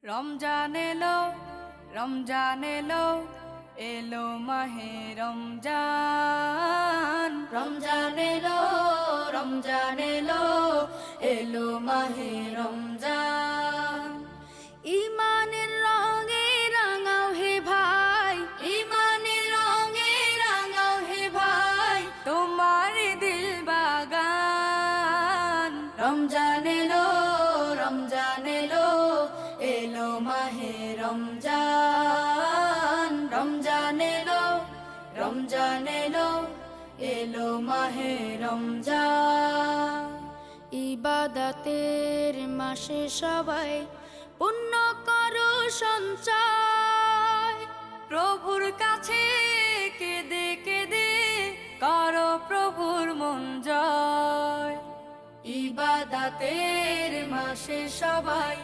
রমজান এলো, রমজান এলো, এলো মাহে রমজান। রমজান এলো, রমজান এলো, এলো মাহে রমজান। ইমানের রঙে রাঙাও হে ভাই, ইমানের রঙে রাঙাও হে ভাই, তোমার দিল বাগান। রমজান এলো, রমজান এলো, এলো মাহে রমজান। রমজান এলো, রমজান এলো, এলো মাহে রমজান। ইবাদতের মাসে সবাই পুণ্য করো সঞ্চয়, প্রভুর কাছে কেঁদে কেঁদে করো প্রভুর মন জয়। ইবাদতের মাসে সবাই